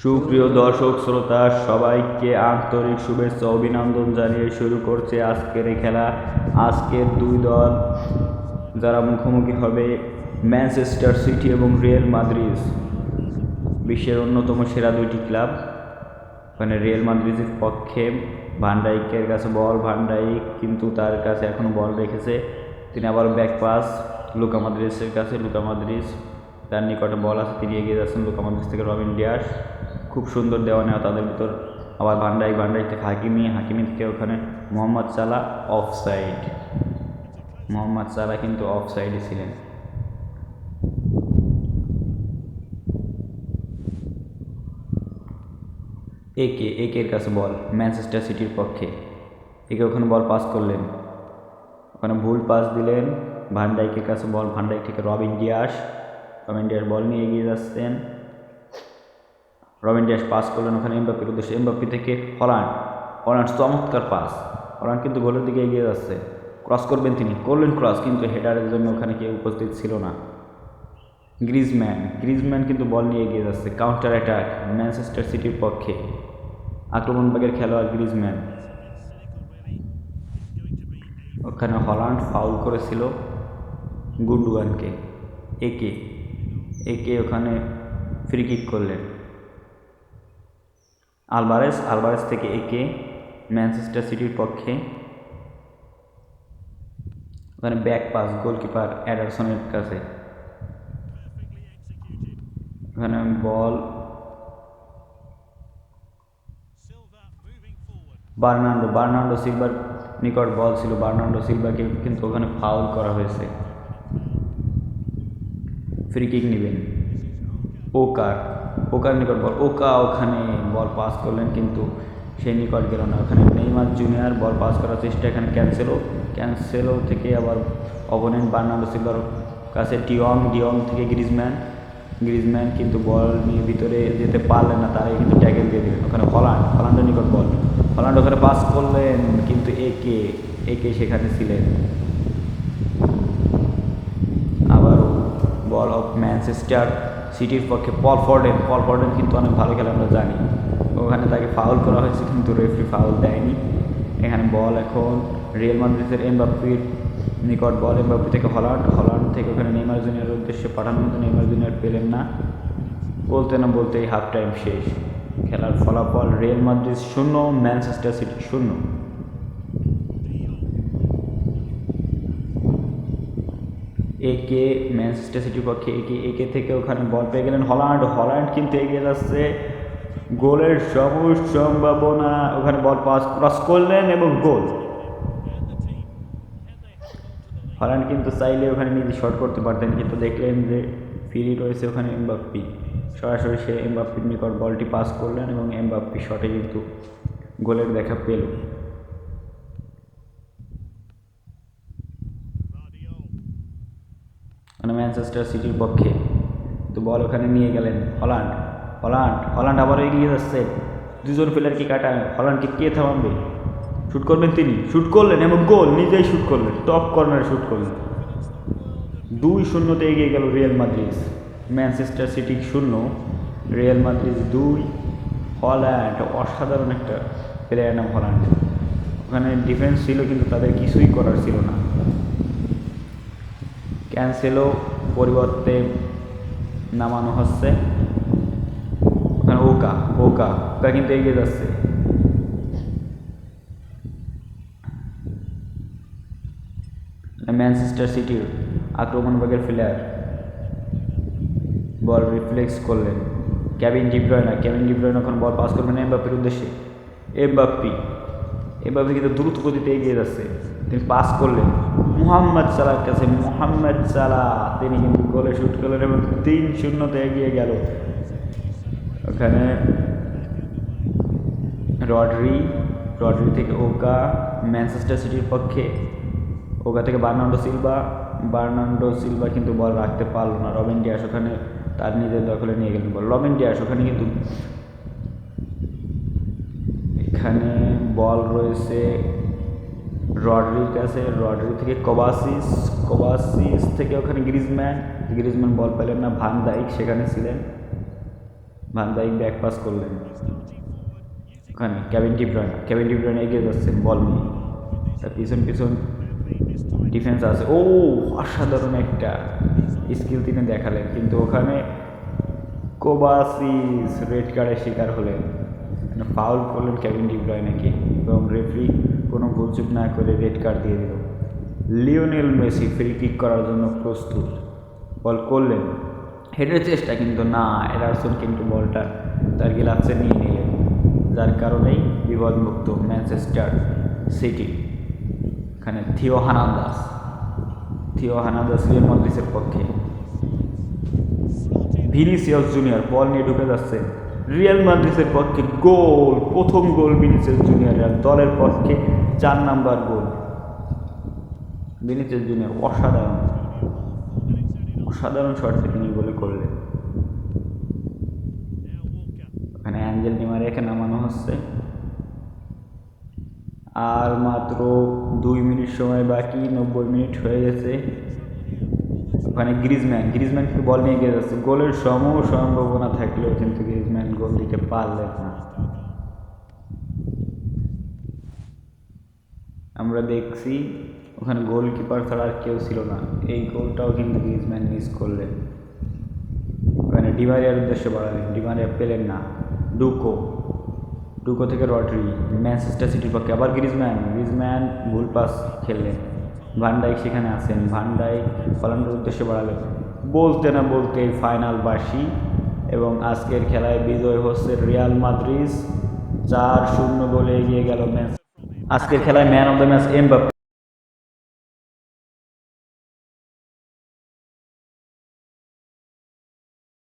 সুপ্রিয় দর্শক শ্রোতা সবাইকে আন্তরিক শুভেচ্ছা অভিনন্দন জানিয়ে শুরু করছে আজকের এই খেলা। আজকের দুই দল যারা মুখোমুখি হবে ম্যানচেস্টার সিটি এবং রিয়াল মাদ্রিদ, বিশ্বের অন্যতম সেরা দুইটি ক্লাব। ওখানে রিয়াল মাদ্রিদের পক্ষে ভান ডাইকের কাছে বল, ভান ডাইক কিন্তু তার কাছে এখনও বল রেখেছে, তিনি আবার ব্যাক পাস লুকা মদ্রিচের কাছে, লুকা মদ্রিচ তার নিকটে বল আছে, তিনি এগিয়ে যাচ্ছেন। লুকা মদ্রিচ থেকে রবিন ডিয়াস, খুব সুন্দর দেওয়া নেওয়া তাদের ভিতর। আবার ভান ডাইক থেকে হাকিমি থেকে ওখানে মোহাম্মদ সালাহ অফসাইড, মোহাম্মদ সালাহ কিন্তু অফসাইডে ছিলেন। একের কাছে বল ম্যানচেস্টার সিটির পক্ষে, একে ওখানে বল পাস করলেন, ওখানে ভুল পাস দিলেন। ভান ডাইকের কাছে বল, ভান ডাইক থেকে রবিন ডিয়াস বল নিয়ে এগিয়ে যাচ্ছেন। রবিন ডিয়াস পাস করলেন ওখানে এমবাপ্পির উদ্দেশ্যে, এমবাপ্পি থেকে হল্যান্ড চমৎকার পাস, হল্যান্ড কিন্তু গোলের দিকে এগিয়ে যাচ্ছে, ক্রস করবেন তিনি, করলেন ক্রস, কিন্তু হেডারের জন্য ওখানে কেউ উপস্থিত ছিল না। গ্রিজম্যান কিন্তু বল নিয়ে এগিয়ে যাচ্ছে, কাউন্টার অ্যাটাক ম্যানচেস্টার সিটির পক্ষে, আক্রমণভাগের খেলোয়াড় গ্রিজম্যান। ওখানে হল্যান্ড ফাউল করেছিল গুন্ডুয়ানকে, একে ওখানে ফ্রি কিক করলেন। আলভারেজ থেকে একে ম্যানচেস্টার সিটির পক্ষে, ওখানে ব্যাক পাস গোলকিপার অ্যাডারসনের কাছে, ওখানে বল বার্নার্ডো সিলভার নিকট বল ছিল, বার্নার্ডো সিলভাকে কিন্তু ওখানে ফাউল করা হয়েছে। ফ্রি কিক নেবেন ওকার নিকট বল, ওখানে বল পাস করলেন কিন্তু সেই নিকট গেল না। ওখানে নেইমার জুনিয়র বল পাস করার চেষ্টা, এখানে ক্যান্সেলো থেকে আবার অপোনেন্ট বার্নার্ডো সিলভার কাছে ডিয়ং থেকে গ্রিজম্যান কিন্তু বল নিয়ে ভিতরে যেতে পারলেন না, তারাই কিন্তু ট্যাকেল দিয়ে দিলেন। ওখানে হল্যান্ডের নিকট বল, হল্যান্ড ওখানে পাস করলেন কিন্তু একে সেখানে ছিলেন। আবার বল অফ ম্যানচেস্টার সিটির পক্ষে পল ফরডেন কিন্তু অনেক ভালো খেলে আমরা জানি, ওখানে তাকে ফাউল করা হয়েছে কিন্তু রেফারি ফাউল দেয়নি। এখানে বল এখন রিয়াল মাদ্রিদের এমবাপ্পির নিকট বল, এমবাপ্পি থেকে হল্যান্ড থেকে ওখানে নেইমার জুনিয়রের উদ্দেশ্যে পাঠানো, কিন্তু নেইমার জুনিয়র পেলেন না। বলতেই হাফ টাইম শেষ। খেলার ফলাফল রিয়াল মাদ্রিদ 0, ম্যানচেস্টার সিটি 0। একে ম্যানচেস্টার সিটির পক্ষে একে থেকে ওখানে বল পেয়ে গেলেন হল্যান্ড কিন্তু এগিয়ে যাচ্ছে, গোলের সম্ভাবনা, ওখানে বল পাস ক্রস করলেন এবং গোল। হল্যান্ড কিন্তু চাইলে ওখানে নিজে শট করতে পারতেন, কিন্তু দেখলেন যে ফ্রি রয়েছে ওখানে এমবাপ্পি, সরাসরি সে এমবাপ্পির নিকট বলটি পাস করলেন এবং এমবাপ্পি শটে কিন্তু গোলের দেখা পেল। মানে ম্যানচেস্টার সিটির পক্ষে তো বল ওখানে নিয়ে গেলেন হল্যান্ড আবার এগিয়ে যাচ্ছে, দুজন প্লেয়ারকে কাটায়, হল্যান্ডকে কে থামাবে, শুট করবেন তিনি, শুট করলেন এবং গোল, নিজেই শুট করলেন, টপ কর্নারে শুট করলেন। 2-0 এগিয়ে গেল Real Madrid, Manchester City 0, Real Madrid 2। Haaland অসাধারণ একটা প্লেয়ার নাম হল্যান্ড, ওখানে ডিফেন্স ছিল কিন্তু তাদের কিছুই করার ছিল না। ক্যান্সেলো পরিবর্তে নামানো হচ্ছে, ওখানে ওকা কিন্তু এগিয়ে যাচ্ছে, ম্যানচেস্টার সিটির আক্রমণভাগের প্লেয়ার বল রিফ্লেক্স করলেন, কেভিন ডিব্রয়না এখন বল পাস করবেন এমবাপ্পির উদ্দেশ্যে, এমবাপ্পি কিন্তু দ্রুত গতিতে এগিয়ে যাচ্ছে, তিনি পাস করলেন মোহাম্মদ সালাহর কাছে, তিনি কিন্তু গোলে শুট করলেন এবং 3-0 এগিয়ে গেল। ওখানে রডরি থেকে ম্যানচেস্টার সিটির পক্ষে, থেকে বার্নার্ডো সিলভা কিন্তু বল রাখতে পারলো না, রবিন ডিয়াস ওখানে তার নিজের দখলে নিয়ে গেলেন বল, রবিন ডিয়াস ওখানে কিন্তু এখানে বল রয়েছে রডরির কাছে, রডরি থেকে কোভাসিচ থেকে ওখানে গ্রিজম্যান বল পেলেন না, ভান ডাইক সেখানে ছিলেন, ভান ডাইক ব্যাক পাস করলেন, ওখানে কেভিন ডি ব্রয়নে এগিয়ে যাচ্ছেন বল নিয়ে, তার পিছন পিছন ডিফেন্স আছে। ও অসাধারণ একটা স্কিল তিনি দেখালেন, কিন্তু ওখানে কোবাসিস রেড কার্ডের শিকার হলেন, ফাউল করলেন কেভিন ডি ব্রয়নেকে এবং রেফারি কোনো ভুলচুক না করে রেড কার্ড দিয়ে দিল। লিওনেল মেসি ফ্রি কিক করার জন্য প্রস্তুত, বল করলেন, হেডের চেষ্টা কিন্তু না, এডারসন কিন্তু বলটা তার গ্লাভসে নিয়ে নিলেন, যার কারণেই বিপদমুক্ত ম্যানচেস্টার সিটি। এখানে থিও হার্নান্দেজ রিয়াল মাদ্রিদের পক্ষে, ভিনিসিয়াস জুনিয়র বল নিয়ে ঢুকে যাচ্ছে রিয়াল মাদ্রিদের পক্ষে, গোল, প্রথম গোল ভিনিসিয়াস জুনিয়রের, দলের পক্ষে 4 নাম্বার গোল। ভিনিসিয়াস জুনিয়র অসাধারণ শটে তিনি গোলে করলেন। ওখানে অ্যাঞ্জেল ডিমারিয়াকে নামানো হচ্ছে, আর মাত্র 2 মিনিট সময় বাকি, 90 মিনিট হয়ে গেছে। ওখানে গ্রিজম্যান কিন্তু বল নিয়ে এগিয়ে যাচ্ছে, গোলের সম্ভাবনা থাকলেও কিন্তু গ্রিজম্যান গোল দিতে পারলেন না। আমরা দেখছি ওখানে গোলকিপার ছাড়া আর কেউ ছিল না, এই গোলটাও কিন্তু গ্রিজম্যান মিস করলেন। ওখানে ডিমারিয়ার উদ্দেশ্যে বাড়ালেন, ডিমারিয়া পেলেন না, ডুকো থেকে রড্রি, ম্যানচেস্টার সিটির পক্ষে আবার গ্রিজম্যান ভুল পাস খেললেন, ভান ডাইক সেখানে আছেন, ভান ডাইক হল্যান্ডের উদ্দেশ্যে বাড়ালেন, বলতে না বলতে ফাইনাল বাসি এবং আজকের খেলায় বিজয় হচ্ছে রিয়াল মাদ্রিদ, 4-0 গোলে এগিয়ে গেল ম্যাচ। আজকের খেলায় man of the match Mbappe.